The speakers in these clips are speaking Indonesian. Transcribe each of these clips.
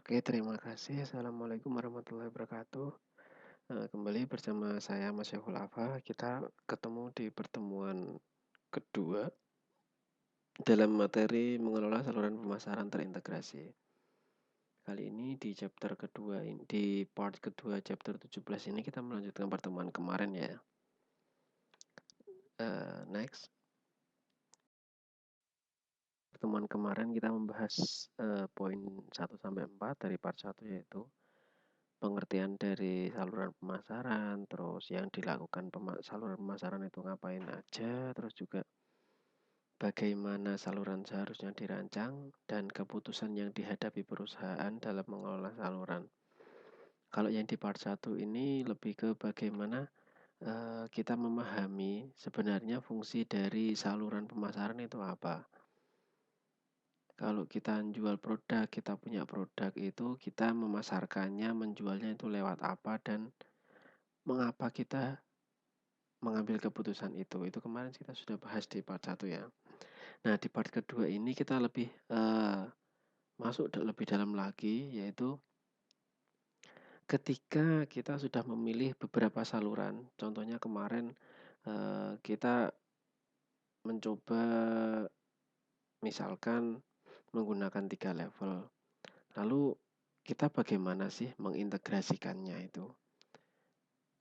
Oke, terima kasih. Assalamualaikum warahmatullahi wabarakatuh. Kembali bersama saya Mas Syaiful Afa. Kita ketemu di pertemuan kedua dalam materi mengelola saluran pemasaran terintegrasi. Kali ini di chapter kedua, di part kedua chapter 17 ini kita melanjutkan pertemuan kemarin ya. Next. Pertemuan kemarin kita membahas poin 1 sampai 4 dari part 1, yaitu pengertian dari saluran pemasaran, terus yang dilakukan saluran pemasaran itu ngapain aja, terus juga bagaimana saluran seharusnya dirancang, dan keputusan yang dihadapi perusahaan dalam mengelola saluran. Kalau yang di part 1 ini lebih ke bagaimana kita memahami sebenarnya fungsi dari saluran pemasaran itu apa. Kalau kita jual produk, kita punya produk itu, kita memasarkannya, menjualnya itu lewat apa, dan mengapa kita mengambil keputusan itu. Itu kemarin kita sudah bahas di part 1 ya. Nah, di part kedua ini kita lebih masuk lebih dalam lagi, yaitu ketika kita sudah memilih beberapa saluran. Contohnya kemarin kita mencoba misalkan menggunakan 3 level. Lalu kita bagaimana sih mengintegrasikannya itu?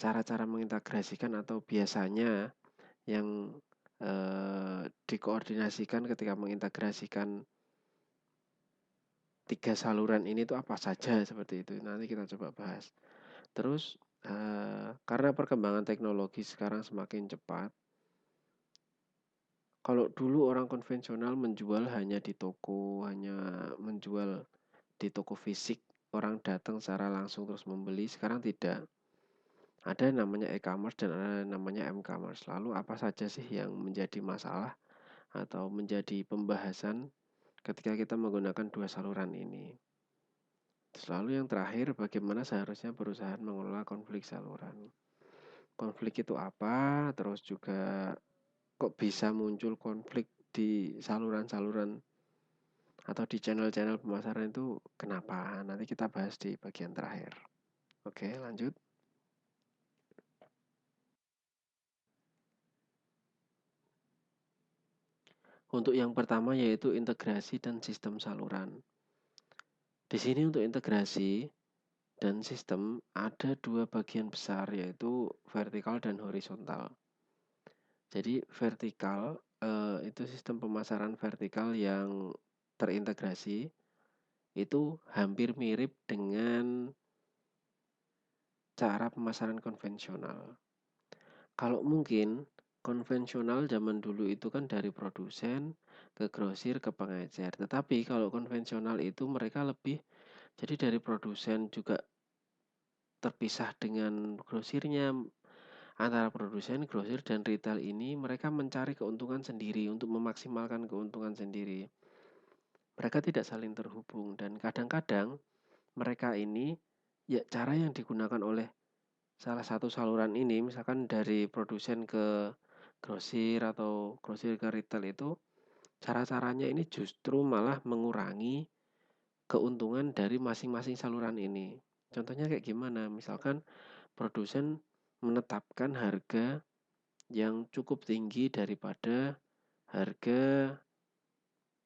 Cara-cara mengintegrasikan atau biasanya yang dikoordinasikan ketika mengintegrasikan 3 saluran ini tuh apa saja, seperti itu. Nanti kita coba bahas. Terus karena perkembangan teknologi sekarang semakin cepat, kalau dulu orang konvensional menjual hanya di toko, hanya menjual di toko fisik, orang datang secara langsung terus membeli. Sekarang tidak. Ada namanya e-commerce dan ada namanya m-commerce. Lalu apa saja sih yang menjadi masalah atau menjadi pembahasan ketika kita menggunakan dua saluran ini? Lalu yang terakhir, bagaimana seharusnya perusahaan mengelola konflik saluran. Konflik itu apa? Terus juga kok bisa muncul konflik di saluran-saluran atau di channel-channel pemasaran itu kenapa? Nanti kita bahas di bagian terakhir. Oke, lanjut. Untuk yang pertama yaitu integrasi dan sistem saluran. Di sini untuk integrasi dan sistem ada dua bagian besar, yaitu vertikal dan horizontal. Jadi vertikal itu sistem pemasaran vertikal yang terintegrasi itu hampir mirip dengan cara pemasaran konvensional. Kalau mungkin konvensional zaman dulu itu kan dari produsen ke grosir ke pengecer. Tetapi kalau konvensional itu mereka lebih, jadi dari produsen juga terpisah dengan grosirnya. Antara produsen, grosir, dan retail ini mereka mencari keuntungan sendiri untuk memaksimalkan keuntungan sendiri. Mereka tidak saling terhubung, dan kadang-kadang mereka ini, ya cara yang digunakan oleh salah satu saluran ini, misalkan dari produsen ke grosir atau grosir ke retail itu, cara-caranya ini justru malah mengurangi keuntungan dari masing-masing saluran ini. Contohnya kayak gimana? Misalkan produsen menetapkan harga yang cukup tinggi daripada harga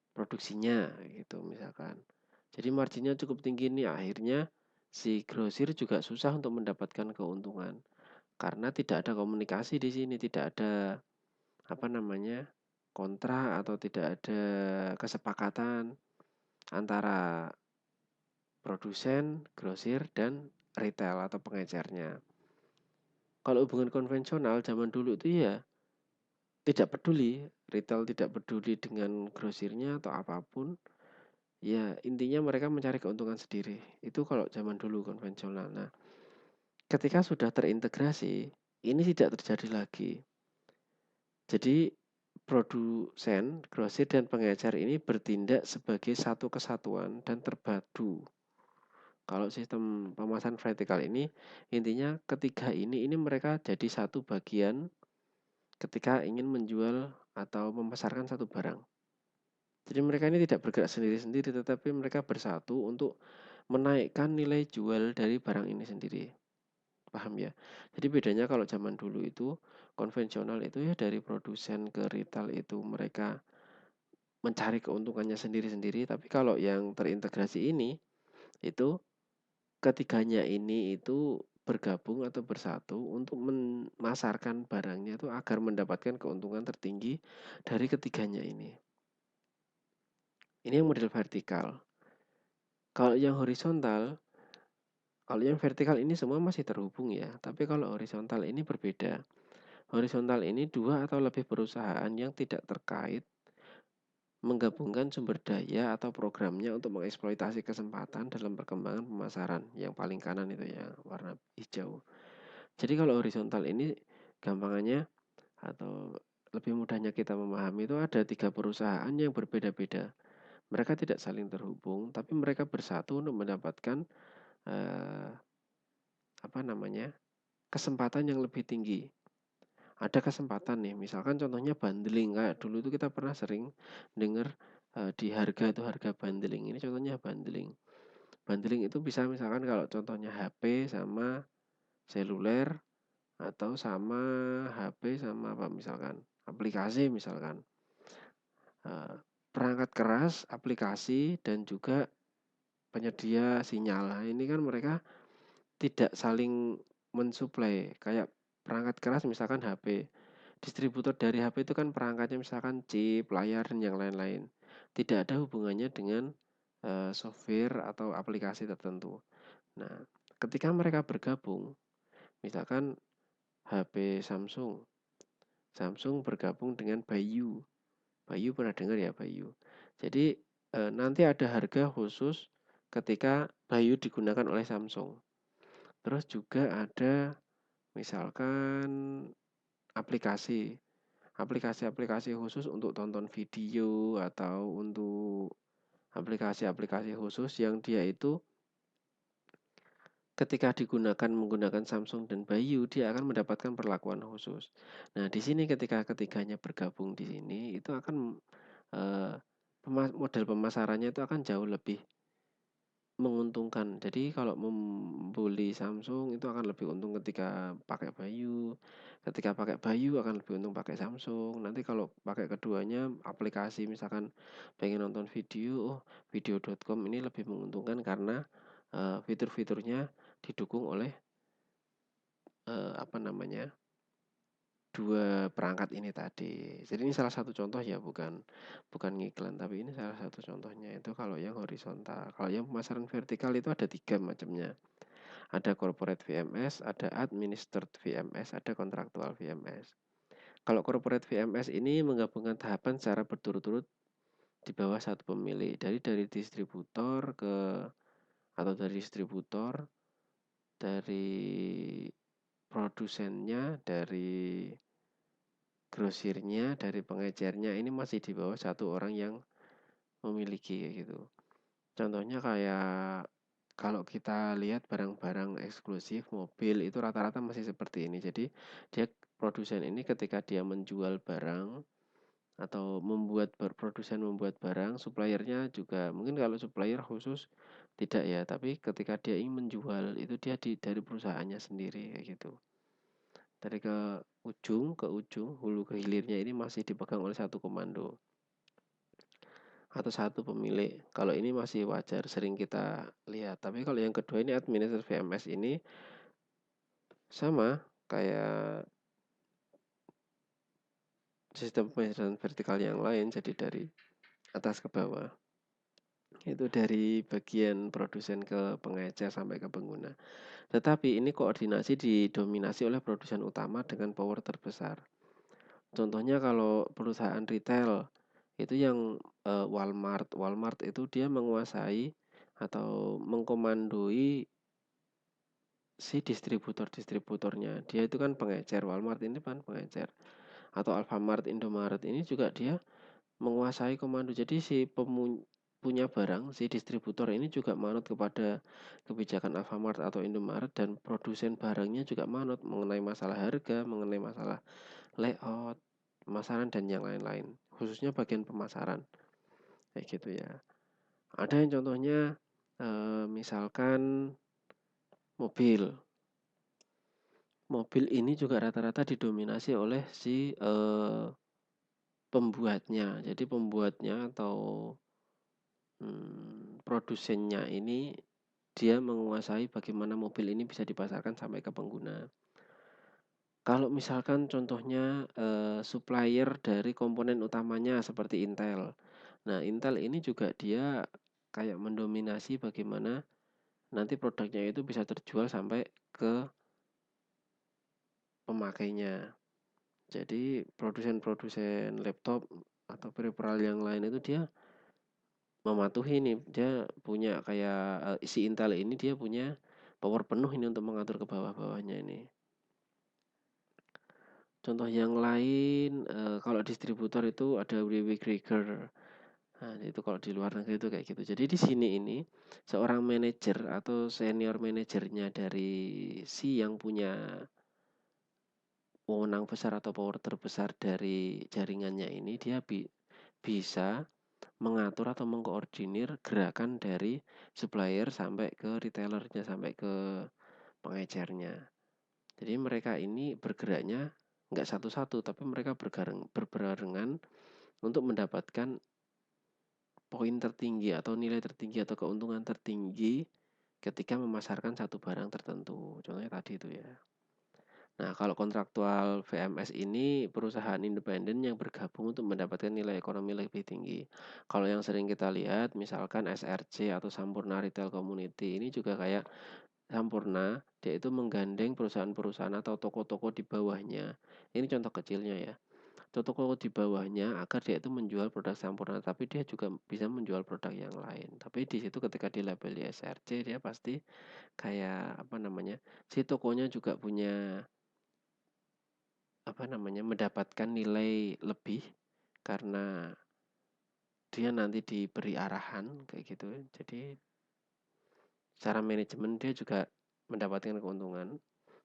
produksinya gitu misalkan. Jadi marginnya cukup tinggi nih, akhirnya si grosir juga susah untuk mendapatkan keuntungan karena tidak ada komunikasi di sini, tidak ada apa namanya kontrak atau tidak ada kesepakatan antara produsen, grosir, dan retail atau pengecernya. Kalau hubungan konvensional zaman dulu itu ya tidak peduli, retail tidak peduli dengan grosirnya atau apapun. Ya, intinya mereka mencari keuntungan sendiri. Itu kalau zaman dulu konvensional. Nah, ketika sudah terintegrasi, ini tidak terjadi lagi. Jadi, produsen, grosir, dan pengecer ini bertindak sebagai satu kesatuan dan terpadu. Kalau sistem pemasaran vertikal ini, intinya ketiga ini mereka jadi satu bagian ketika ingin menjual atau memasarkan satu barang. Jadi mereka ini tidak bergerak sendiri-sendiri, tetapi mereka bersatu untuk menaikkan nilai jual dari barang ini sendiri. Paham ya? Jadi bedanya kalau zaman dulu itu konvensional itu ya dari produsen ke retail itu mereka mencari keuntungannya sendiri-sendiri, tapi kalau yang terintegrasi ini itu ketiganya ini itu bergabung atau bersatu untuk memasarkan barangnya itu agar mendapatkan keuntungan tertinggi dari ketiganya ini. Ini yang model vertikal. Kalau yang horizontal, kalau yang vertikal ini semua masih terhubung ya, tapi kalau horizontal ini berbeda. Horizontal ini dua atau lebih perusahaan yang tidak terkait menggabungkan sumber daya atau programnya untuk mengeksploitasi kesempatan dalam perkembangan pemasaran. Yang paling kanan itu ya, warna hijau. Jadi kalau horizontal ini gampangannya atau lebih mudahnya kita memahami itu ada 3 perusahaan yang berbeda-beda. Mereka tidak saling terhubung, tapi mereka bersatu untuk mendapatkan eh, apa namanya kesempatan yang lebih tinggi. Ada kesempatan nih, misalkan contohnya bundling kayak dulu itu kita pernah sering dengar di harga itu harga bundling. Ini contohnya bundling. Bundling itu bisa misalkan kalau contohnya HP sama seluler atau sama HP sama apa misalkan aplikasi misalkan. Eh, Perangkat keras, aplikasi dan juga penyedia sinyal. Nah, ini kan mereka tidak saling mensuplai. Kayak perangkat keras misalkan HP. Distributor dari HP itu kan perangkatnya misalkan chip, layar dan yang lain-lain. Tidak ada hubungannya dengan software atau aplikasi tertentu. Nah, ketika mereka bergabung, misalkan HP Samsung, Samsung bergabung dengan Bayu. Bayu pernah dengar ya Bayu. Jadi nanti ada harga khusus ketika Bayu digunakan oleh Samsung. Terus juga ada misalkan aplikasi. Aplikasi-aplikasi khusus untuk tonton video atau untuk aplikasi-aplikasi khusus yang dia itu ketika digunakan menggunakan Samsung dan Bayu dia akan mendapatkan perlakuan khusus. Nah, di sini ketika ketiganya bergabung di sini itu akan eh, model pemasarannya itu akan jauh lebih menguntungkan. Jadi kalau membeli Samsung itu akan lebih untung ketika pakai Bayu. Ketika pakai Bayu akan lebih untung pakai Samsung. Nanti kalau pakai keduanya aplikasi misalkan pengen nonton video, oh video.com ini lebih menguntungkan karena fitur-fiturnya didukung oleh apa namanya? Dua perangkat ini tadi. Jadi ini salah satu contoh ya, bukan bukan ngiklan, tapi ini salah satu contohnya itu kalau yang horizontal. Kalau yang pemasaran vertikal itu ada 3 macamnya. Ada corporate VMS, ada administered VMS, ada kontraktual VMS. Kalau corporate VMS ini menggabungkan tahapan secara berturut-turut di bawah satu pemilik. Dari distributor ke atau dari distributor, dari produsennya, dari grosirnya, dari pengecernya ini masih di bawah satu orang yang memiliki kayak gitu. Contohnya kayak kalau kita lihat barang-barang eksklusif mobil itu rata-rata masih seperti ini. Jadi dia produsen ini ketika dia menjual barang atau produsen membuat barang, suppliernya juga mungkin kalau supplier khusus tidak ya, tapi ketika dia ingin menjual itu dia dari perusahaannya sendiri kayak gitu. Dari ke ujung, hulu ke hilirnya ini masih dipegang oleh satu komando atau satu pemilik. Kalau ini masih wajar, sering kita lihat. Tapi kalau yang kedua ini administrator VMS ini sama kayak sistem pemasaran vertikal yang lain, jadi dari atas ke bawah. Itu dari bagian produsen ke pengecer sampai ke pengguna. Tetapi ini koordinasi didominasi oleh produsen utama dengan power terbesar. Contohnya kalau perusahaan retail itu yang Walmart. Walmart itu dia menguasai atau mengkomandoi si distributornya. Dia itu kan pengecer. Walmart ini kan pengecer. Atau Alfamart, Indomaret ini juga dia menguasai komando. Jadi si punya barang, si distributor ini juga manut kepada kebijakan Alfamart atau Indomaret dan produsen barangnya juga manut mengenai masalah harga, mengenai masalah layout, pemasaran dan yang lain-lain. Khususnya bagian pemasaran. Kayak gitu ya. Ada yang contohnya Misalkan mobil. Mobil ini juga rata-rata didominasi oleh si pembuatnya. Jadi pembuatnya atau produsennya ini dia menguasai bagaimana mobil ini bisa dipasarkan sampai ke pengguna. Kalau misalkan contohnya supplier dari komponen utamanya seperti Intel. Nah, Intel ini juga dia kayak mendominasi bagaimana nanti produknya itu bisa terjual sampai ke pemakainya. Jadi produsen-produsen laptop atau peripheral yang lain itu dia mematuhi nih, dia punya kayak si Intel ini dia punya power penuh ini untuk mengatur ke bawah-bawahnya ini. Contoh yang lain, kalau distributor itu ada WW Krieger. Nah, itu kalau di luar negeri itu kayak gitu. Jadi di sini ini seorang manajer atau senior manajernya dari si yang punya wewenang besar atau power terbesar dari jaringannya ini dia bisa mengatur atau mengkoordinir gerakan dari supplier sampai ke retailernya, sampai ke pengecernya. Jadi mereka ini bergeraknya nggak satu-satu, tapi mereka berbarengan untuk mendapatkan poin tertinggi atau nilai tertinggi atau keuntungan tertinggi ketika memasarkan satu barang tertentu. Contohnya tadi itu ya. Nah, kalau kontraktual VMS ini perusahaan independen yang bergabung untuk mendapatkan nilai ekonomi lebih tinggi. Kalau yang sering kita lihat, misalkan SRC atau Sampurna Retail Community ini juga kayak Sampurna, dia itu menggandeng perusahaan-perusahaan atau toko-toko di bawahnya. Ini contoh kecilnya ya. Toko-toko di bawahnya agar dia itu menjual produk Sampurna, tapi dia juga bisa menjual produk yang lain. Tapi di situ ketika di label di SRC dia pasti kayak apa namanya? Si tokonya juga punya apa namanya? Mendapatkan nilai lebih karena dia nanti diberi arahan kayak gitu. Jadi secara manajemen dia juga mendapatkan keuntungan.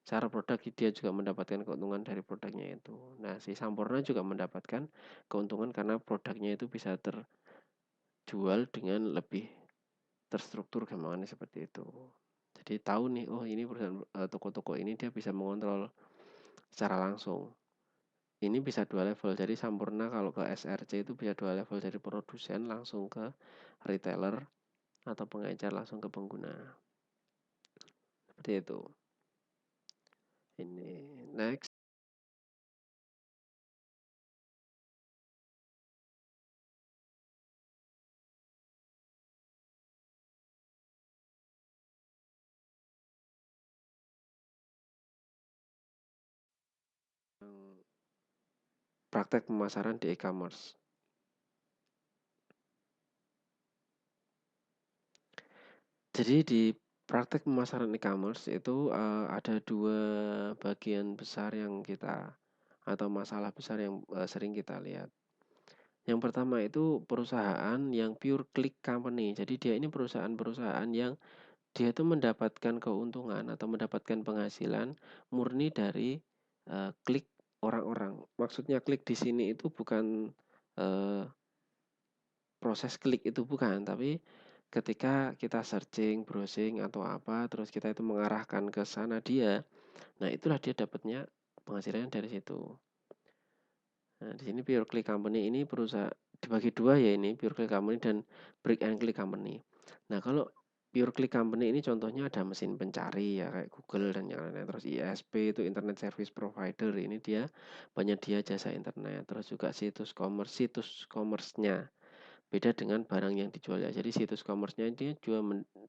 Secara produk dia juga mendapatkan keuntungan dari produknya itu. Nah, si Sampurna juga mendapatkan keuntungan karena produknya itu bisa terjual dengan lebih terstruktur gampangannya seperti itu. Jadi tahu nih, oh ini perusahaan toko-toko ini dia bisa mengontrol secara langsung. Ini bisa dua level. Jadi Sampurna kalau ke SRC itu bisa dua level dari produsen langsung ke retailer atau pengecer langsung ke pengguna. Seperti itu. Ini next. Praktek pemasaran di e-commerce. Jadi di praktek pemasaran e-commerce itu ada dua bagian besar yang kita atau masalah besar yang sering kita lihat. Yang pertama itu perusahaan yang pure click company. Jadi dia ini perusahaan-perusahaan yang dia itu mendapatkan keuntungan atau mendapatkan penghasilan murni dari klik orang-orang. Maksudnya klik di sini itu bukan eh, proses klik itu bukan, tapi ketika kita searching, browsing atau apa, terus kita itu mengarahkan ke sana dia, nah itulah dia dapatnya penghasilannya dari situ. Nah, di sini pure click company ini perusahaan dibagi dua ya ini, pure click company dan break and click company. Nah, kalau pure click company ini contohnya ada mesin pencari ya kayak Google dan yang lain-lain. Terus ISP itu Internet Service Provider ini dia penyedia jasa internet. Terus juga situs commerce-nya beda dengan barang yang dijual ya. Jadi situs commerce-nya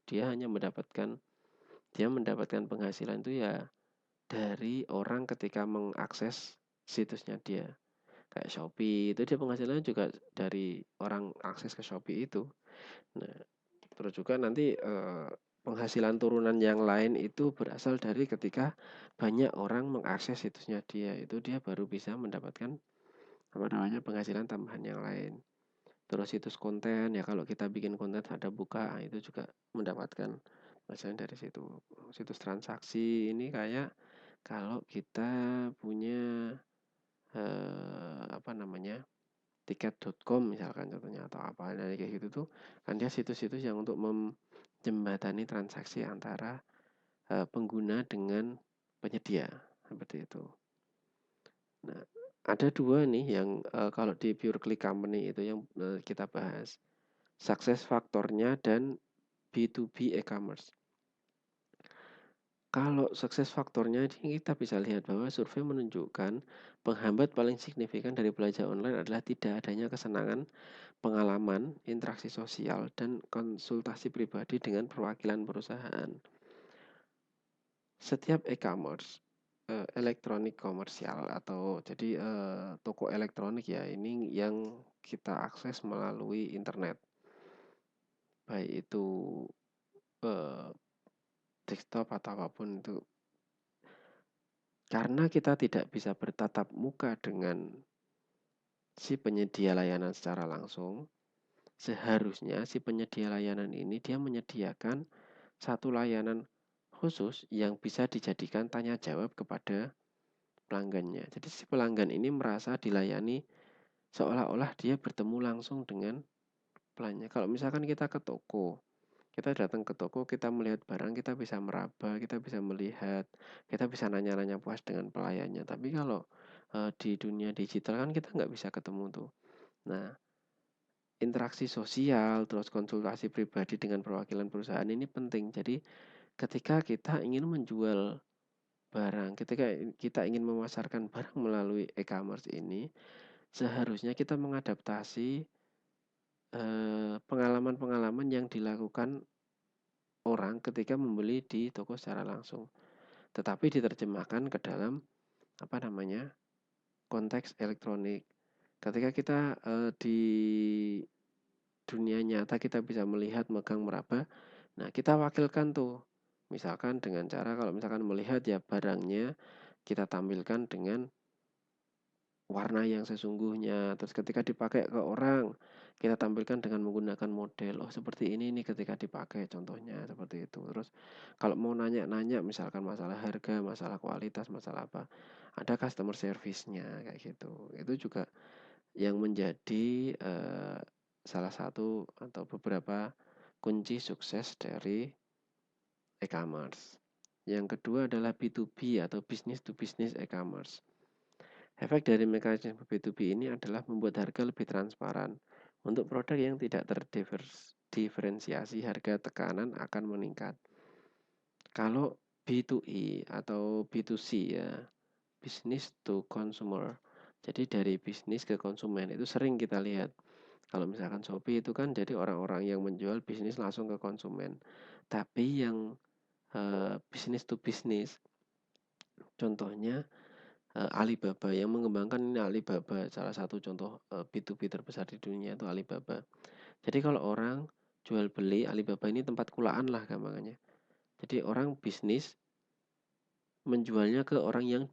dia hanya mendapatkan penghasilan itu ya dari orang ketika mengakses situsnya dia. Kayak Shopee itu dia penghasilannya juga dari orang akses ke Shopee itu. Nah, terus juga nanti penghasilan turunan yang lain itu berasal dari ketika banyak orang mengakses situsnya dia. Itu dia baru bisa mendapatkan apa namanya penghasilan tambahan yang lain. Terus situs konten ya kalau kita bikin konten ada buka itu juga mendapatkan penghasilan dari situ. Situs transaksi ini kayak kalau kita punya apa namanya tiket.com misalkan contohnya atau apa nah kayak gitu tuh kan dia situs-situs yang untuk menjembatani transaksi antara pengguna dengan penyedia, seperti itu. Nah, ada dua nih yang kalau di pure click company itu yang kita bahas, success faktornya dan B2B e-commerce. Kalau sukses faktornya ini kita bisa lihat bahwa survei menunjukkan penghambat paling signifikan dari belajar online adalah tidak adanya kesenangan, pengalaman, interaksi sosial, dan konsultasi pribadi dengan perwakilan perusahaan. Setiap e-commerce, elektronik komersial atau jadi toko elektronik ya, ini yang kita akses melalui internet. Baik itu desktop atau apapun itu. Karena kita tidak bisa bertatap muka dengan si penyedia layanan secara langsung, seharusnya si penyedia layanan ini dia menyediakan satu layanan khusus yang bisa dijadikan tanya jawab kepada pelanggannya. Jadi si pelanggan ini merasa dilayani seolah-olah dia bertemu langsung dengan pelanggannya. Kalau misalkan kita ke toko, kita datang ke toko, kita melihat barang, kita bisa meraba, kita bisa melihat, kita bisa nanya-nanya puas dengan pelayannya. Tapi kalau di dunia digital kan kita nggak bisa ketemu tuh. Nah, interaksi sosial, terus konsultasi pribadi dengan perwakilan perusahaan ini penting. Jadi ketika kita ingin menjual barang, ketika kita ingin memasarkan barang melalui e-commerce ini, seharusnya kita mengadaptasi pengalaman-pengalaman yang dilakukan orang ketika membeli di toko secara langsung, tetapi diterjemahkan ke dalam apa namanya konteks elektronik. Ketika kita di dunia nyata kita bisa melihat, megang, meraba, nah kita wakilkan tuh, misalkan dengan cara kalau misalkan melihat ya barangnya kita tampilkan dengan warna yang sesungguhnya. Terus ketika dipakai ke orang, kita tampilkan dengan menggunakan model. Oh, seperti ini nih ketika dipakai, contohnya seperti itu. Terus kalau mau nanya-nanya misalkan masalah harga, masalah kualitas, masalah apa, ada customer service-nya kayak gitu. Itu juga yang menjadi salah satu atau beberapa kunci sukses dari e-commerce. Yang kedua adalah B2B atau business to business e-commerce. Efek dari mekanisme B2B ini adalah membuat harga lebih transparan. Untuk produk yang tidak terdiferensiasi, harga tekanan akan meningkat. Kalau B2E atau B2C ya, business to consumer. Jadi dari bisnis ke konsumen itu sering kita lihat. Kalau misalkan Shopee itu kan jadi orang-orang yang menjual bisnis langsung ke konsumen. Tapi yang bisnis to bisnis, contohnya Alibaba yang mengembangkan ini Alibaba, salah satu contoh B2B terbesar di dunia itu Alibaba. Jadi kalau orang jual beli, Alibaba ini tempat kulaan lah gampangannya. Jadi orang bisnis menjualnya ke orang yang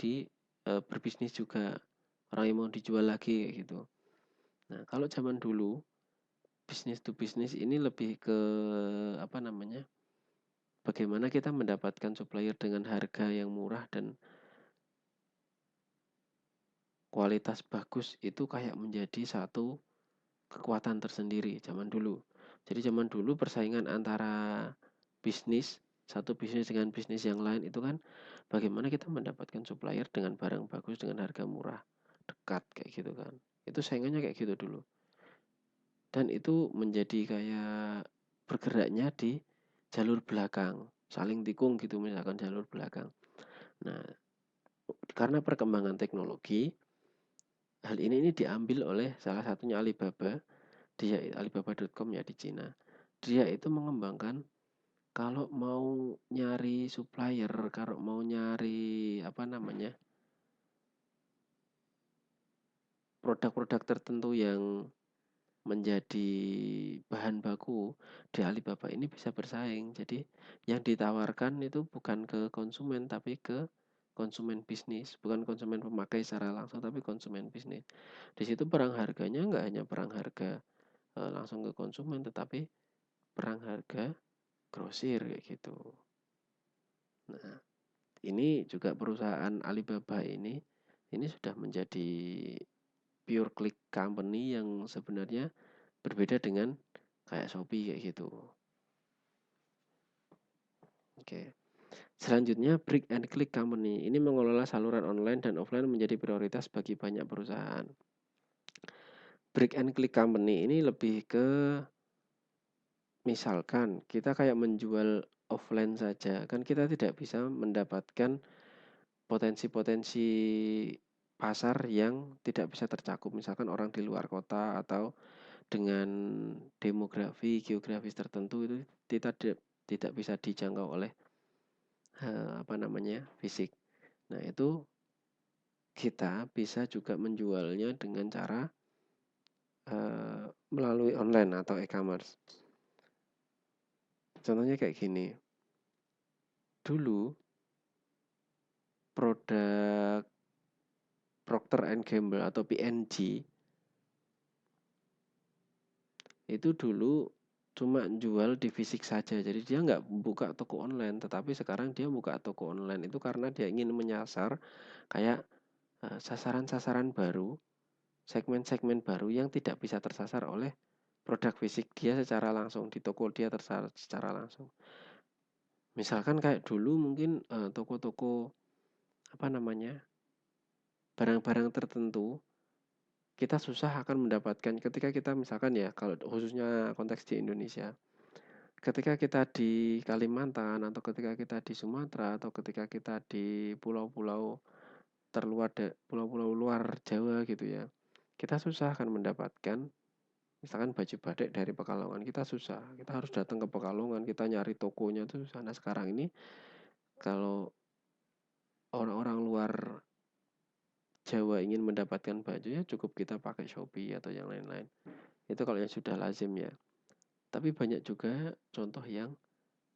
berbisnis juga, orang yang mau dijual lagi kayak gitu. Nah, kalau zaman dulu bisnis to bisnis ini lebih ke apa namanya? Bagaimana kita mendapatkan supplier dengan harga yang murah dan kualitas bagus itu kayak menjadi satu kekuatan tersendiri zaman dulu. Jadi zaman dulu persaingan antara bisnis, satu bisnis dengan bisnis yang lain itu kan bagaimana kita mendapatkan supplier dengan barang bagus dengan harga murah, dekat kayak gitu kan. Itu saingannya kayak gitu dulu. Dan itu menjadi kayak bergeraknya di jalur belakang, saling tikung gitu misalkan jalur belakang. Nah, karena perkembangan teknologi, hal ini diambil oleh salah satunya Alibaba. Dia Alibaba.com ya di Cina. Dia itu mengembangkan kalau mau nyari supplier, kalau mau nyari apa namanya produk-produk tertentu yang menjadi bahan baku di Alibaba ini bisa bersaing. Jadi yang ditawarkan itu bukan ke konsumen tapi ke konsumen bisnis, bukan konsumen pemakai secara langsung tapi konsumen bisnis. Di situ perang harganya nggak hanya perang harga langsung ke konsumen tetapi perang harga grosir kayak gitu. Nah, ini juga perusahaan Alibaba ini sudah menjadi pure click company yang sebenarnya berbeda dengan kayak Shopee kayak gitu. Oke. Selanjutnya, Brick and Click Company. Ini mengelola saluran online dan offline menjadi prioritas bagi banyak perusahaan. Brick and Click Company ini lebih ke, misalkan kita kayak menjual offline saja, kan kita tidak bisa mendapatkan potensi-potensi pasar yang tidak bisa tercakup. Misalkan orang di luar kota atau dengan demografi, geografis tertentu itu kita tidak bisa dijangkau oleh fisik. Nah, itu kita bisa juga menjualnya dengan cara melalui online atau e-commerce. Contohnya kayak gini. Dulu produk Procter and Gamble atau P&G itu dulu cuma jual di fisik saja. Jadi dia nggak buka toko online, tetapi sekarang dia buka toko online itu karena dia ingin menyasar kayak sasaran-sasaran baru, segmen-segmen baru yang tidak bisa tersasar oleh produk fisik dia secara langsung, di toko dia tersasar secara langsung. Misalkan kayak dulu mungkin toko-toko barang-barang tertentu kita susah akan mendapatkan ketika kita misalkan ya, kalau khususnya konteks di Indonesia, ketika kita di Kalimantan atau ketika kita di Sumatera atau ketika kita di pulau-pulau pulau-pulau luar Jawa gitu ya, kita susah akan mendapatkan misalkan baju batik dari Pekalongan. Kita susah, kita harus datang ke Pekalongan, kita nyari tokonya tuh susah. Nah, sekarang ini kalau orang-orang luar Jawa ingin mendapatkan baju ya cukup kita pakai Shopee atau yang lain-lain. Itu kalau yang sudah lazim ya. Tapi banyak juga contoh yang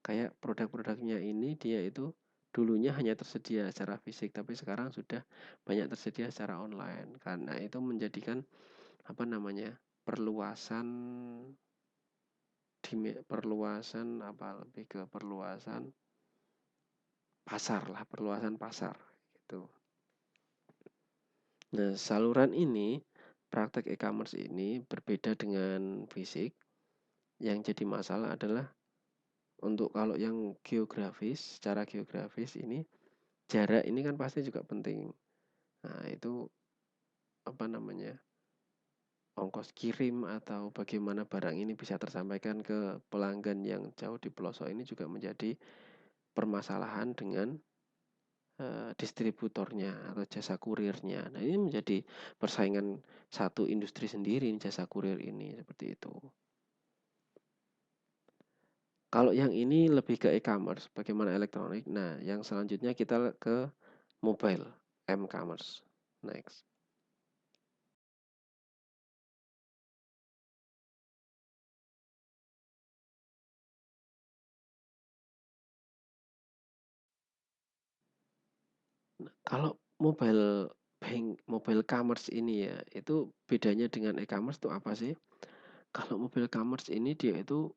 kayak produk-produknya ini dia itu dulunya hanya tersedia secara fisik, tapi sekarang sudah banyak tersedia secara online. Karena itu menjadikan perluasan perluasan perluasan pasar gitu. Nah, saluran ini, praktek e-commerce ini berbeda dengan fisik. Yang jadi masalah adalah untuk kalau yang secara geografis ini, jarak ini kan pasti juga penting. Nah, itu ongkos kirim atau bagaimana barang ini bisa tersampaikan ke pelanggan yang jauh di pelosok ini juga menjadi permasalahan dengan distributornya atau jasa kurirnya. Nah, ini menjadi persaingan satu industri sendiri jasa kurir ini seperti itu. Kalau yang ini lebih ke e-commerce, bagaimana elektronik. Nah, yang selanjutnya kita ke mobile, m-commerce. Next. Nah, kalau mobile commerce ini ya, itu bedanya dengan e-commerce itu apa sih? Kalau mobile commerce ini dia itu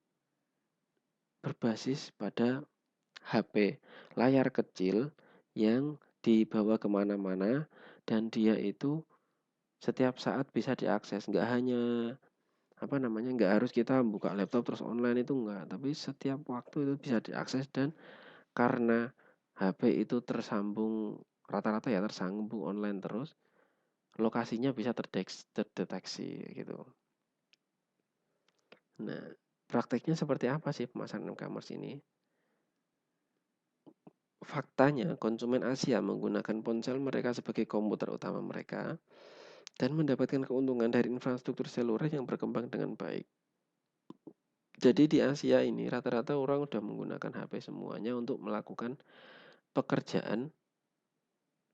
berbasis pada HP, layar kecil yang dibawa kemana-mana dan dia itu setiap saat bisa diakses. Nggak harus kita buka laptop terus online itu enggak, tapi setiap waktu itu bisa diakses dan karena HP itu rata-rata ya tersambung online terus, lokasinya bisa terdeteksi gitu. Nah, prakteknya seperti apa sih pemasaran e-commerce ini? Faktanya, konsumen Asia menggunakan ponsel mereka sebagai komputer utama mereka dan mendapatkan keuntungan dari infrastruktur seluler yang berkembang dengan baik. Jadi di Asia ini rata-rata orang udah menggunakan HP semuanya untuk melakukan pekerjaan,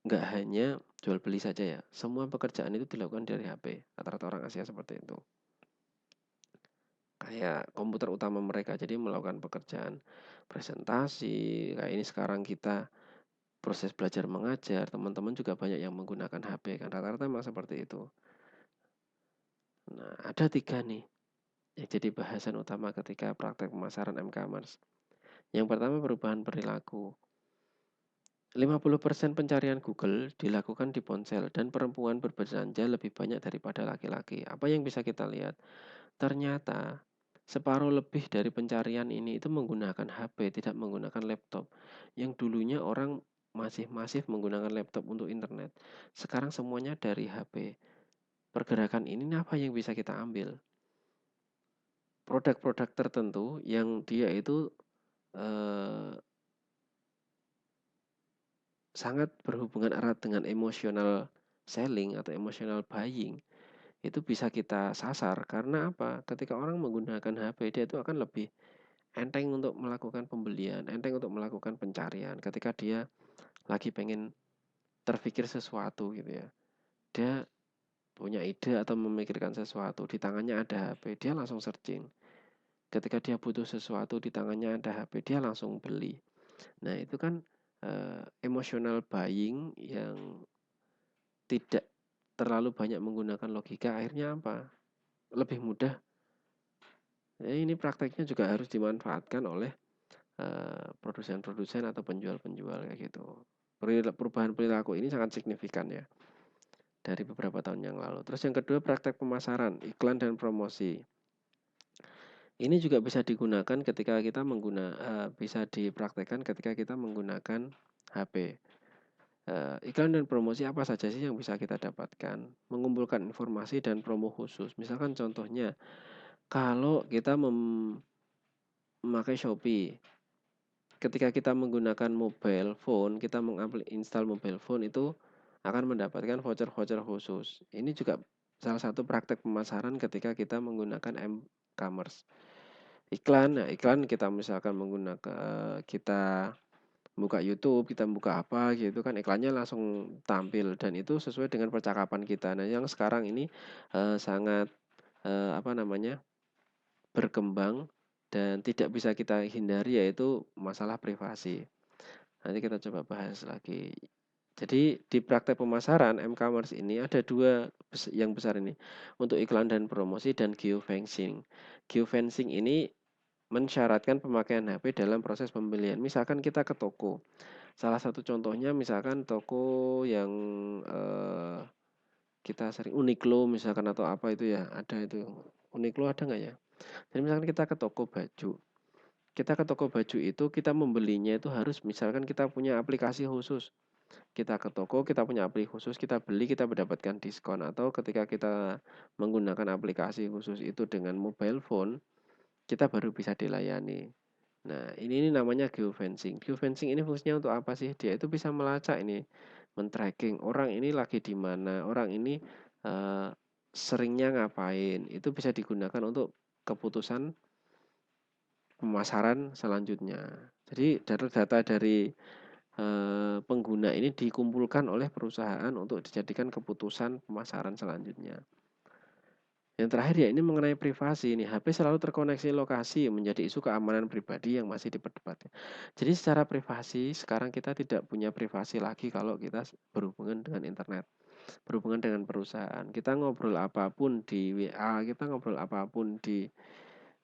nggak hanya jual beli saja ya. Semua pekerjaan itu dilakukan dari HP. Rata-rata orang Asia seperti itu. Kayak komputer utama mereka, jadi melakukan pekerjaan presentasi. Kayak ini sekarang kita proses belajar mengajar, teman-teman juga banyak yang menggunakan HP kan. Rata-rata memang seperti itu. Nah, ada 3 nih yang jadi bahasan utama ketika praktek pemasaran m-commerce. Yang pertama perubahan perilaku. 50% pencarian Google dilakukan di ponsel dan perempuan berbelanja lebih banyak daripada laki-laki. Apa yang bisa kita lihat? Ternyata Separuh lebih dari pencarian ini itu menggunakan HP, tidak menggunakan laptop. Yang dulunya orang masih masif menggunakan laptop untuk internet. Sekarang semuanya dari HP. Pergerakan ini apa yang bisa kita ambil? Produk-produk tertentu yang dia itu eh, sangat berhubungan erat dengan emotional selling atau emotional buying, itu bisa kita sasar karena apa? Ketika orang menggunakan HP, dia itu akan lebih enteng untuk melakukan pembelian, enteng untuk melakukan pencarian. Ketika dia lagi pengen terpikir sesuatu gitu ya, dia punya ide atau memikirkan sesuatu, di tangannya ada HP, dia langsung searching. Ketika dia butuh sesuatu, di tangannya ada HP, dia langsung beli. Nah, itu kan emotional buying yang tidak terlalu banyak menggunakan logika, akhirnya apa? Lebih mudah. Ini prakteknya juga harus dimanfaatkan oleh produsen-produsen atau penjual-penjual kayak gitu. Perubahan perilaku ini sangat signifikan ya dari beberapa tahun yang lalu. Terus yang kedua, praktek pemasaran, iklan dan promosi. Ini juga bisa digunakan ketika kita bisa dipraktekkan ketika kita menggunakan HP. Iklan dan promosi apa saja sih yang bisa kita dapatkan? Mengumpulkan informasi dan promo khusus. Misalkan contohnya, kalau kita memakai Shopee, ketika kita menggunakan mobile phone, kita menginstal mobile phone itu akan mendapatkan voucher-voucher khusus. Ini juga salah satu praktek pemasaran ketika kita menggunakan e-commerce. Iklan, nah iklan kita misalkan kita buka YouTube, kita buka apa gitu kan iklannya langsung tampil dan itu sesuai dengan percakapan kita. Nah, yang sekarang ini sangat apa namanya? Berkembang dan tidak bisa kita hindari yaitu masalah privasi. Nanti kita coba bahas lagi. Jadi di praktek pemasaran e-commerce ini ada dua yang besar ini untuk iklan dan promosi dan geofencing. Geofencing ini mensyaratkan pemakaian HP dalam proses pembelian. Misalkan kita ke toko. Salah satu contohnya misalkan toko yang kita sering Uniqlo misalkan atau apa itu ya, ada itu. Uniqlo ada nggak ya? Jadi misalkan kita ke toko baju. Kita ke toko baju itu kita membelinya itu harus misalkan kita punya aplikasi khusus. Kita ke toko, kita punya aplikasi khusus, kita beli, kita mendapatkan diskon atau ketika kita menggunakan aplikasi khusus itu dengan mobile phone, kita baru bisa dilayani. Nah, ini namanya geofencing. Geofencing ini fungsinya untuk apa sih? Dia itu bisa melacak ini, men-tracking orang ini lagi di mana, orang ini eh, seringnya ngapain. Itu bisa digunakan untuk keputusan pemasaran selanjutnya. Jadi data-data dari pengguna ini dikumpulkan oleh perusahaan untuk dijadikan keputusan pemasaran selanjutnya. Yang terakhir ya ini mengenai privasi ini. HP selalu terkoneksi lokasi menjadi isu keamanan pribadi yang masih diperdebatkan. Jadi secara privasi sekarang kita tidak punya privasi lagi kalau kita berhubungan dengan internet, berhubungan dengan perusahaan. Kita ngobrol apapun di WA, kita ngobrol apapun di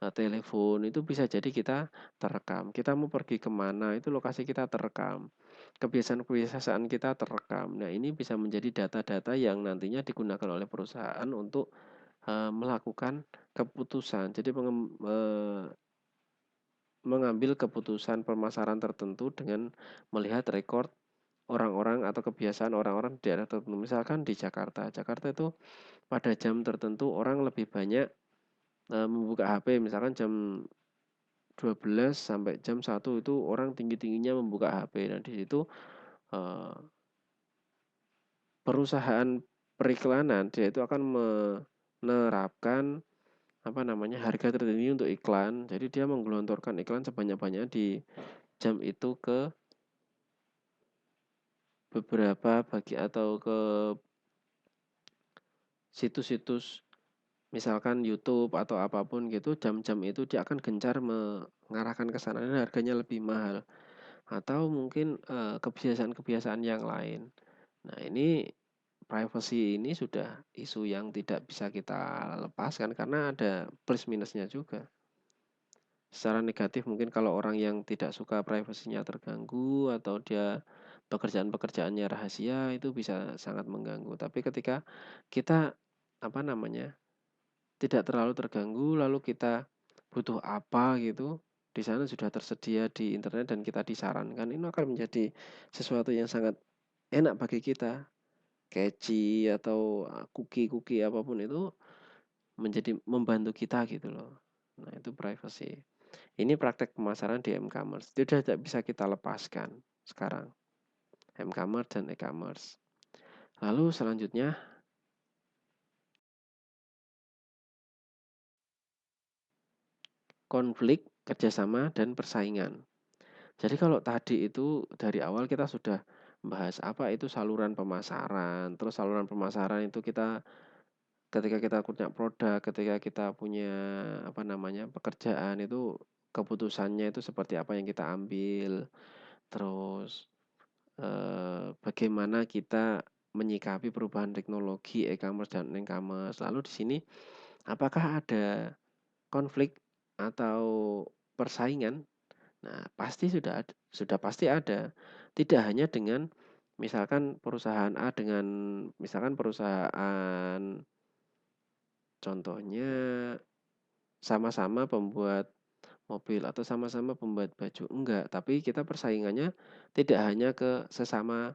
telepon itu bisa jadi kita terekam. Kita mau pergi kemana itu lokasi kita terekam. Kebiasaan-kebiasaan kita terekam. Nah ini bisa menjadi data-data yang nantinya digunakan oleh perusahaan untuk melakukan keputusan. Jadi mengambil keputusan pemasaran tertentu dengan melihat rekor orang-orang atau kebiasaan orang-orang di daerah tertentu. Misalkan di Jakarta. Jakarta itu pada jam tertentu orang lebih banyak membuka HP. Misalkan jam 12 sampai jam 1 itu orang tinggi-tingginya membuka HP. Nah, di situ eh, perusahaan periklanan dia itu akan menerapkan apa namanya harga tertinggi untuk iklan. Jadi dia menggelontorkan iklan sebanyak-banyaknya di jam itu ke beberapa bagi atau ke situs-situs misalkan YouTube atau apapun gitu jam-jam itu dia akan gencar mengarahkan ke sana dan harganya lebih mahal atau mungkin kebiasaan-kebiasaan yang lain. Nah, ini privacy ini sudah isu yang tidak bisa kita lepaskan karena ada plus minusnya juga. Secara negatif mungkin kalau orang yang tidak suka privasinya terganggu atau dia pekerjaan-pekerjaannya rahasia itu bisa sangat mengganggu. Tapi ketika kita apa namanya tidak terlalu terganggu lalu kita butuh apa gitu, di sana sudah tersedia di internet dan kita disarankan, ini akan menjadi sesuatu yang sangat enak bagi kita. Catchy atau cookie-cookie apapun itu menjadi membantu kita gitu loh. Nah, itu privacy. Ini praktek pemasaran di m-commerce. Itu sudah tidak bisa kita lepaskan sekarang. M-commerce dan e-commerce. Lalu selanjutnya konflik, kerjasama, dan persaingan. Jadi kalau tadi itu dari awal kita sudah bahas apa itu saluran pemasaran. Terus saluran pemasaran itu kita ketika kita punya produk, ketika kita punya apa namanya pekerjaan itu keputusannya itu seperti apa yang kita ambil. Terus bagaimana kita menyikapi perubahan teknologi e-commerce dan e-commerce. Lalu di sini apakah ada konflik atau persaingan? Nah, pasti sudah pasti ada. Tidak hanya dengan misalkan perusahaan A dengan misalkan perusahaan contohnya sama-sama pembuat mobil atau sama-sama pembuat baju, enggak, tapi kita persaingannya tidak hanya ke sesama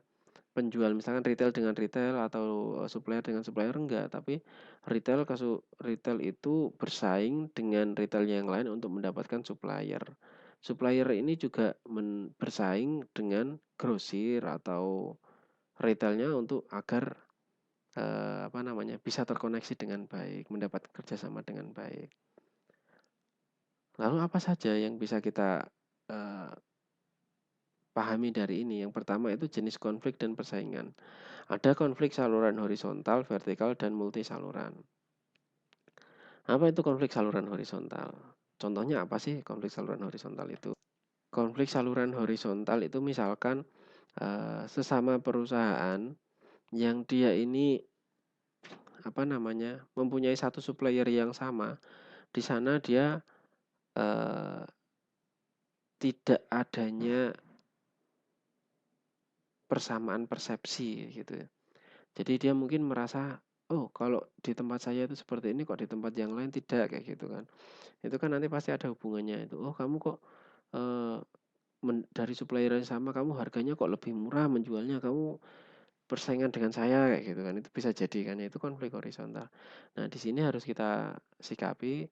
penjual, misalkan retail dengan retail atau supplier dengan supplier, enggak, tapi retail itu bersaing dengan retail yang lain untuk mendapatkan supplier. Supplier ini juga bersaing dengan grosir atau retailnya untuk agar apa namanya bisa terkoneksi dengan baik, mendapat kerjasama dengan baik. Lalu apa saja yang bisa kita pahami dari ini? Yang pertama itu jenis konflik dan persaingan. Ada konflik saluran horizontal, vertikal, dan multi saluran. Apa itu konflik saluran horizontal? Contohnya apa sih konflik saluran horizontal itu? Konflik saluran horizontal itu misalkan sesama perusahaan yang dia ini apa namanya mempunyai satu supplier yang sama. Di sana dia eh, tidak adanya persamaan persepsi gitu ya. Jadi dia mungkin merasa, oh kalau di tempat saya itu seperti ini kok di tempat yang lain tidak kayak gitu kan. Itu kan nanti pasti ada hubungannya itu. Oh kamu kok eh, dari supplier yang sama kamu harganya kok lebih murah menjualnya, kamu persaingan dengan saya kayak gitu kan. Itu bisa jadi kan itu konflik horizontal. Nah di sini harus kita sikapi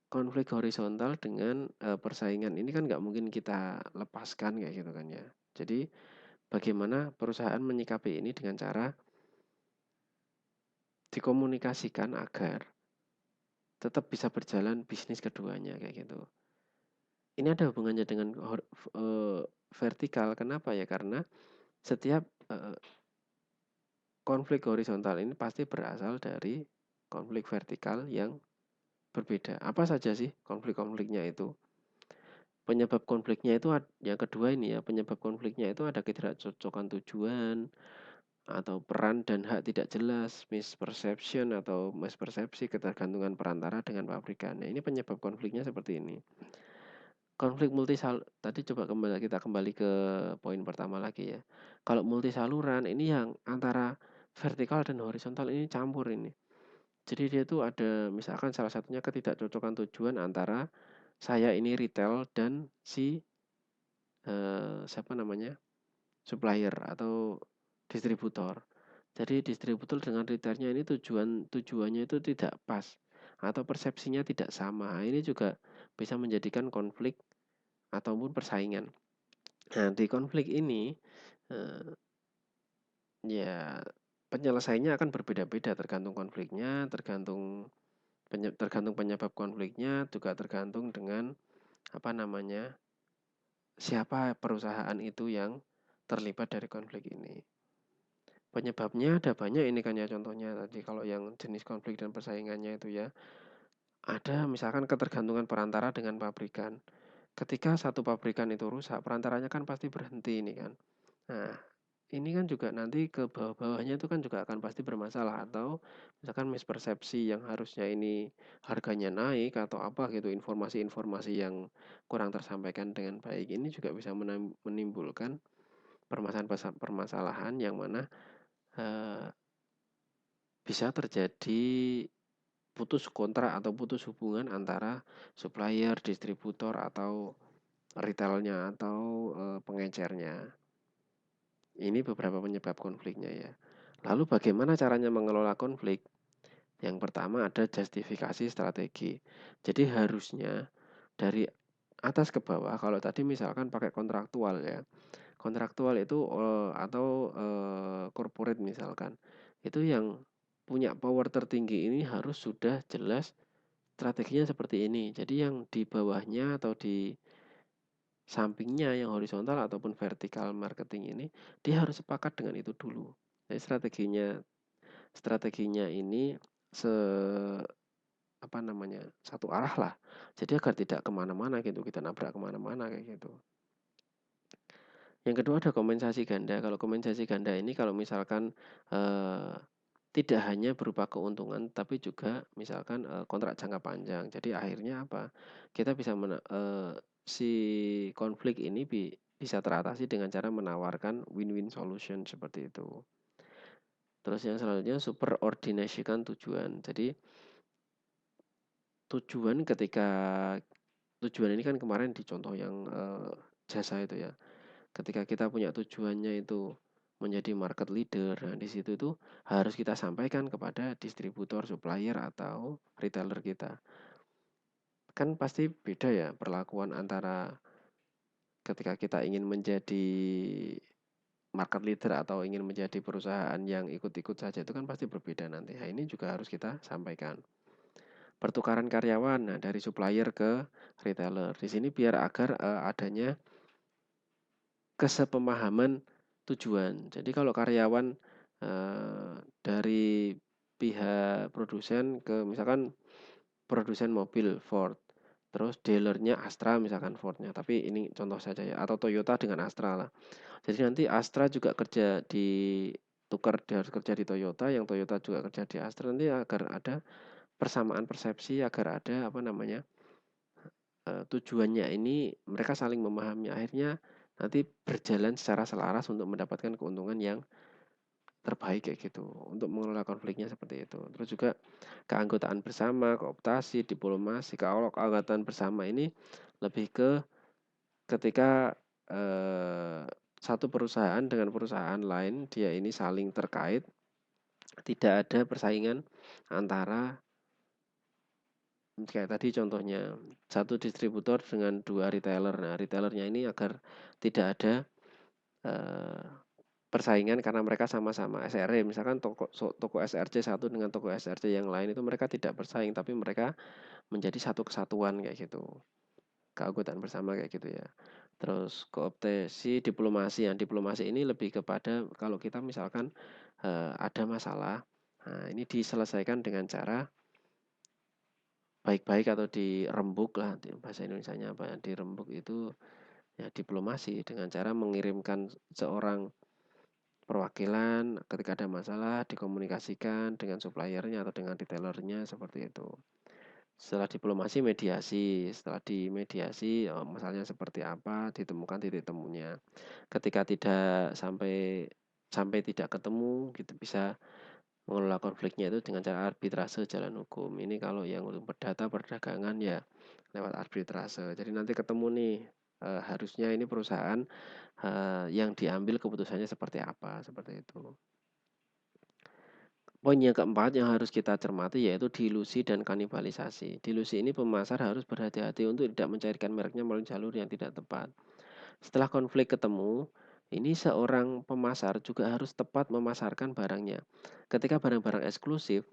konflik horizontal dengan persaingan ini kan nggak mungkin kita lepaskan kayak gitu kan ya. Jadi bagaimana perusahaan menyikapi ini dengan cara dikomunikasikan agar tetap bisa berjalan bisnis keduanya kayak gitu. Ini ada hubungannya dengan vertikal. Kenapa ya? Karena setiap konflik horizontal ini pasti berasal dari konflik vertikal yang berbeda. Apa saja sih konflik-konfliknya itu? Penyebab konfliknya itu yang kedua ini ya, penyebab konfliknya itu ada ketidakcocokan tujuan atau peran dan hak tidak jelas, misperception atau mispersepsi, ketergantungan perantara dengan pabrikan. Nah, ini penyebab konfliknya seperti ini. Konflik tadi coba kita kembali ke poin pertama lagi ya. Kalau multi saluran ini yang antara vertikal dan horizontal ini campur ini. Jadi dia tuh ada misalkan salah satunya ketidakcocokan tujuan antara saya ini retail dan si siapa namanya supplier atau distributor. Jadi distributor dengan retailnya ini tujuannya itu tidak pas atau persepsinya tidak sama. Ini juga bisa menjadikan konflik ataupun persaingan. Nah, di konflik ini eh, ya penyelesaiannya akan berbeda-beda tergantung konfliknya, tergantung penyebab konfliknya, juga tergantung dengan apa namanya siapa perusahaan itu yang terlibat dari konflik ini. Penyebabnya ada banyak ini kan ya, contohnya tadi kalau yang jenis konflik dan persaingannya itu ya ada misalkan ketergantungan perantara dengan pabrikan. Ketika satu pabrikan itu rusak, perantaranya kan pasti berhenti ini kan. Nah, ini kan juga nanti ke bawah-bawahnya itu kan juga akan pasti bermasalah atau misalkan mispersepsi yang harusnya ini harganya naik atau apa gitu, informasi-informasi yang kurang tersampaikan dengan baik ini juga bisa menimbulkan permasalahan yang mana bisa terjadi putus kontrak atau putus hubungan antara supplier, distributor, atau retailnya atau pengecernya. Ini beberapa penyebab konfliknya ya. Lalu bagaimana caranya mengelola konflik? Yang pertama ada justifikasi strategi. Jadi harusnya dari atas ke bawah, kalau tadi misalkan pakai kontraktual ya. Kontraktual itu atau corporate misalkan. Itu yang punya power tertinggi ini harus sudah jelas strateginya seperti ini. Jadi yang di bawahnya atau di sampingnya yang horizontal ataupun vertikal marketing ini dia harus sepakat dengan itu dulu. Jadi strateginya ini se apa namanya satu arah lah. Jadi agar tidak kemana-mana gitu, kita nabrak kemana-mana kayak gitu. Yang kedua ada kompensasi ganda. Kalau kompensasi ganda ini kalau misalkan tidak hanya berupa keuntungan, tapi juga misalkan kontrak jangka panjang. Jadi akhirnya apa? Kita bisa si konflik ini bisa teratasi dengan cara menawarkan win-win solution seperti itu. Terus yang selanjutnya superordinasikan tujuan. Jadi tujuan ini kan kemarin di contoh yang jasa itu ya. Ketika kita punya tujuannya itu menjadi market leader, nah di situ itu harus kita sampaikan kepada distributor, supplier atau retailer kita. Kan pasti beda ya perlakuan antara ketika kita ingin menjadi market leader atau ingin menjadi perusahaan yang ikut-ikut saja itu kan pasti berbeda nanti. Nah, ini juga harus kita sampaikan. Pertukaran karyawan, nah dari supplier ke retailer. Di sini biar agar adanya kesepemahaman tujuan. Jadi kalau karyawan dari pihak produsen ke misalkan produsen mobil Ford, terus dealernya Astra misalkan Fordnya, tapi ini contoh saja ya, atau Toyota dengan Astra lah. Jadi nanti Astra juga kerja di dia harus kerja di Toyota, yang Toyota juga kerja di Astra, nanti agar ada persamaan persepsi, agar ada apa namanya tujuannya ini mereka saling memahami, akhirnya nanti berjalan secara selaras untuk mendapatkan keuntungan yang terbaik kayak gitu untuk mengelola konfliknya seperti itu. Terus juga keanggotaan bersama, kooptasi, diplomasi. Kalau keanggotaan bersama ini lebih ke ketika satu perusahaan dengan perusahaan lain dia ini saling terkait, tidak ada persaingan antara kayak tadi contohnya satu distributor dengan dua retailer. Nah, retailernya ini agar tidak ada persaingan karena mereka sama-sama SRE. Misalkan toko SRC satu dengan toko SRC yang lain itu mereka tidak bersaing, tapi mereka menjadi satu kesatuan kayak gitu. Keanggotaan bersama kayak gitu ya. Terus kooptasi diplomasi. Yang diplomasi ini lebih kepada kalau kita misalkan ada masalah, nah ini diselesaikan dengan cara baik-baik atau dirembuk lah, bahasa Indonesianya apa ya, dirembuk itu ya diplomasi dengan cara mengirimkan seorang perwakilan ketika ada masalah dikomunikasikan dengan suppliernya atau dengan retailernya seperti itu. Setelah diplomasi mediasi, setelah dimediasi masalahnya seperti apa, ditemukan titik temunya. Ketika tidak sampai tidak ketemu gitu bisa mengelola konfliknya itu dengan cara arbitrase jalan hukum. Ini kalau yang untuk perdata perdagangan ya lewat arbitrase. Jadi nanti ketemu nih harusnya ini perusahaan yang diambil keputusannya seperti apa, seperti itu. Poin yang keempat yang harus kita cermati yaitu dilusi dan kanibalisasi. Dilusi ini pemasar harus berhati-hati untuk tidak mencairkan mereknya melalui jalur yang tidak tepat. Setelah konflik ketemu, ini seorang pemasar juga harus tepat memasarkan barangnya. Ketika barang-barang eksklusif,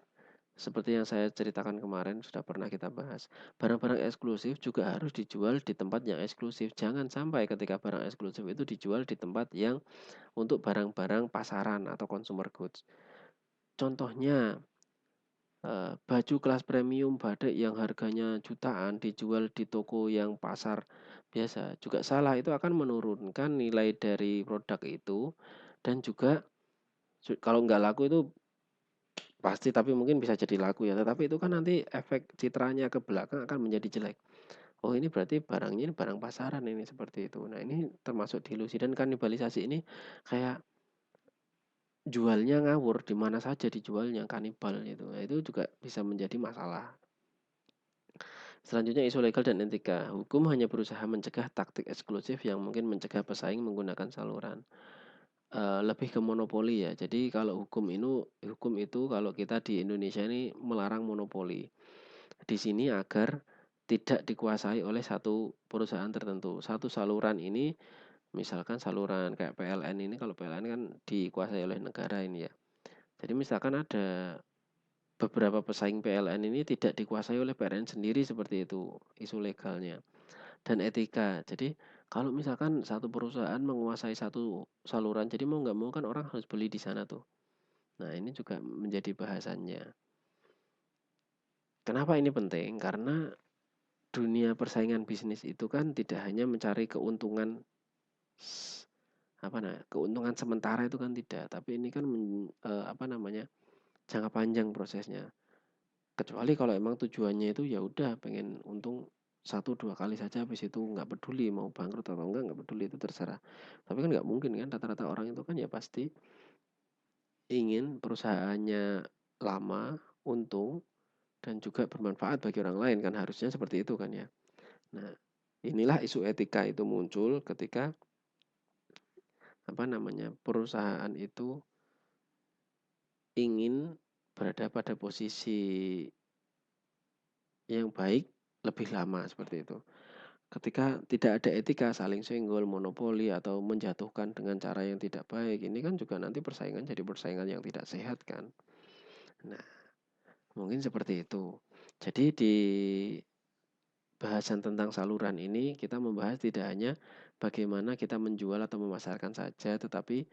seperti yang saya ceritakan kemarin sudah pernah kita bahas, barang-barang eksklusif juga harus dijual di tempat yang eksklusif. Jangan sampai ketika barang eksklusif itu dijual di tempat yang untuk barang-barang pasaran atau consumer goods. Contohnya baju kelas premium batik yang harganya jutaan dijual di toko yang pasar biasa juga salah, itu akan menurunkan nilai dari produk itu dan juga kalau nggak laku itu pasti tapi mungkin bisa jadi laku ya, tetapi itu kan nanti efek citranya ke belakang akan menjadi jelek. Oh ini berarti barangnya ini barang pasaran ini seperti itu. Nah ini termasuk dilusi dan kanibalisasi ini kayak jualnya ngawur, di mana saja dijualnya, kanibal itu. Nah, itu juga bisa menjadi masalah. Selanjutnya isu legal dan etika. Hukum hanya berusaha mencegah taktik eksklusif yang mungkin mencegah pesaing menggunakan saluran. Lebih ke monopoli ya. Jadi kalau hukum itu kalau kita di Indonesia ini melarang monopoli. Di sini agar tidak dikuasai oleh satu perusahaan tertentu. Satu saluran ini, misalkan saluran kayak PLN ini, kalau PLN kan dikuasai oleh negara ini ya. Jadi misalkan ada beberapa pesaing PLN ini tidak dikuasai oleh PLN sendiri seperti itu isu legalnya. Dan etika. Jadi kalau misalkan satu perusahaan menguasai satu saluran, jadi mau nggak mau kan orang harus beli di sana tuh. Nah ini juga menjadi bahasannya. Kenapa ini penting? Karena dunia persaingan bisnis itu kan tidak hanya mencari keuntungan keuntungan sementara itu kan tidak, tapi ini kan jangka panjang prosesnya. Kecuali kalau emang tujuannya itu ya udah pengen untung satu dua kali saja, habis itu nggak peduli mau bangkrut atau enggak peduli, itu terserah. Tapi kan nggak mungkin kan, rata-rata orang itu kan ya pasti ingin perusahaannya lama, untung, dan juga bermanfaat bagi orang lain kan, harusnya seperti itu kan ya. Nah, inilah isu etika itu muncul ketika perusahaan itu ingin berada pada posisi yang baik lebih lama seperti itu. Ketika tidak ada etika, saling senggol, monopoli, atau menjatuhkan dengan cara yang tidak baik, ini kan juga nanti persaingan jadi persaingan yang tidak sehat kan. Nah, mungkin seperti itu. Jadi di bahasan tentang saluran ini kita membahas tidak hanya bagaimana kita menjual atau memasarkan saja, tetapi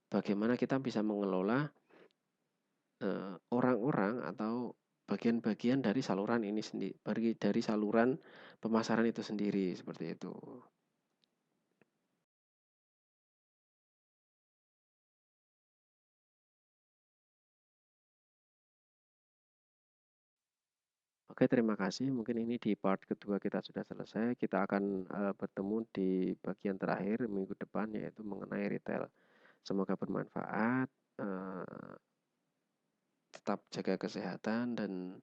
bagaimana kita bisa mengelola orang-orang atau bagian-bagian dari saluran ini sendiri, dari saluran pemasaran itu sendiri, seperti itu. Oke, terima kasih. Mungkin ini di part kedua kita sudah selesai. Kita akan bertemu di bagian terakhir minggu depan, yaitu mengenai retail. Semoga bermanfaat. Tetap jaga kesehatan dan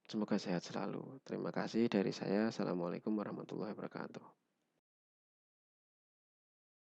semoga sehat selalu. Terima kasih dari saya. Assalamualaikum warahmatullahi wabarakatuh.